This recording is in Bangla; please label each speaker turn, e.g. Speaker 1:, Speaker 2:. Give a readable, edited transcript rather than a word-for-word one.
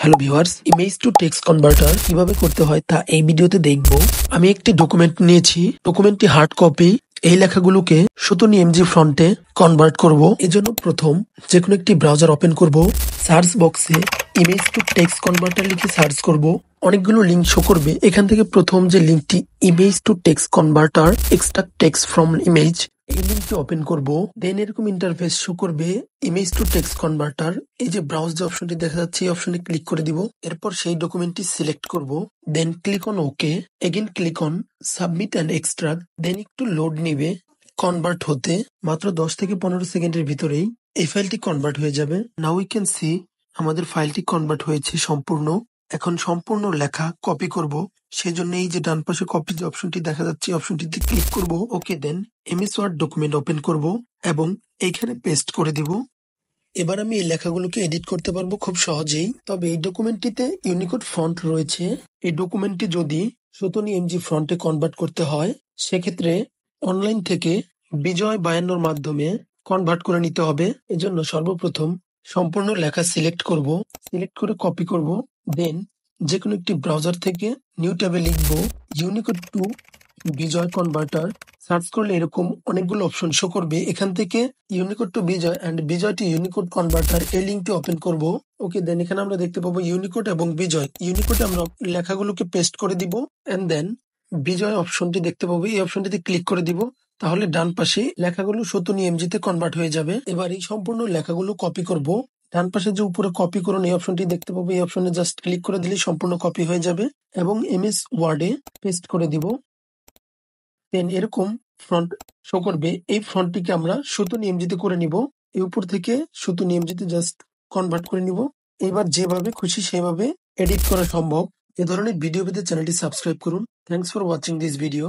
Speaker 1: Hello viewers, image to text converter কিভাবে করতে হয় তা এই ভিডিওতে দেখব। আমি একটি ডকুমেন্ট নিয়েছি, ডকুমেন্টটি হার্ড কপি। এই লেখাগুলোকে সুতনি এমজি ফন্টে কনভার্ট করব। এজন্য প্রথম যে কোনো একটি ব্রাউজার ওপেন করব। সার্চ বক্সে ইমেজ টু টেক্সট কনভার্টার লিখে সার্চ করব। অনেকগুলো লিঙ্ক শো করবে। এখান থেকে প্রথম যে লিঙ্কটি image to text converter extract text from image, এই লিঙ্কটি ওপেন করব। দেন এরকম ইন্টারফেস শো করবে ইমেজ টু টেক্সট কনভার্টার। এই যে ব্রাউজ যে অপশনটি দেখা যাচ্ছে এই অপশনে ক্লিক করে দিব। এরপর সেই ডকুমেন্টটি সিলেক্ট করব। Then click on okay, again click on submit and extract. Then একটু লোড নিবে কনভার্ট হতে। মাত্র 10 থেকে 15 সেকেন্ডের ভিতরেই এই ফাইলটি কনভার্ট হয়ে যাবে। নাও উই ক্যান সি আমাদের ফাইলটি কনভার্ট হয়েছে সম্পূর্ণ। এখন সম্পূর্ণ লেখা কপি করব। সেই জন্য এই যে ডান পাশে কপি যে অপশনটি দেখা যাচ্ছে অপশনটিতে ক্লিক করব। ওকে, দেন এমএস ওয়ার্ড ডকুমেন্ট ওপেন করব এবং এইখানে পেস্ট করে দিব। এবার আমি এই লেখাগুলোকে এডিট করতে পারবো খুব সহজেই। তবে এই ডকুমেন্টটিতে ইউনিকোড ফন্ট রয়েছে। এই ডকুমেন্টটি যদি সুতনি এমজি ফন্টে কনভার্ট করতে হয় সেক্ষেত্রে অনলাইন থেকে বিজয় 52 মাধ্যমে কনভার্ট করে নিতে হবে। এজন্য সর্বপ্রথম সম্পূর্ণ লেখা সিলেক্ট করব, সিলেক্ট করে কপি করব। দেন যে কোনো একটি ব্রাউজার থেকে নিউ ট্যাবে লিখব Unicode to Bijoy converter. Search করলে এরকম অনেকগুলো অপশন শো করবে। এখান থেকে Unicode to Bijoy and Bijoy to Unicode converter এই লিঙ্কটি ওপেন করব। ওকে, দেন এখানে আমরা দেখতে পাবো ইউনিকোড এবং বিজয়। ইউনিকোডে আমরা লেখাগুলোকে পেস্ট করে দিব এন্ড দেন বিজয় অপশনটি দেখতে পাবো, এই অপশনটিতে ক্লিক করে দিব। তাহলে ডান পাশে লেখাগুলো সুতনি এমজিতে কনভার্ট হয়ে যাবে। এবার এই সম্পূর্ণ লেখাগুলো কপি করব। ডান পাশে যে উপরে কপি করুন এই অপশনটি দেখতে পাবো, এই অপশনে জাস্ট ক্লিক করে দিলে সম্পূর্ণ কপি হয়ে যাবে এবং এমএস ওয়ার্ডে পেস্ট করে দিব। দেন এরকম ফ্রন্ট শো করবে। এই ফ্রন্টটিকে আমরা সুতনি এমজিতে করে নিব। এই উপর থেকে সুতনি এমজিতে জাস্ট কনভার্ট করে নিব। এবার যেভাবে খুশি সেভাবে এডিট করা সম্ভব। এ ধরনের ভিডিও পেতে চ্যানেলটি সাবস্ক্রাইব করুন। Thanks for watching this video.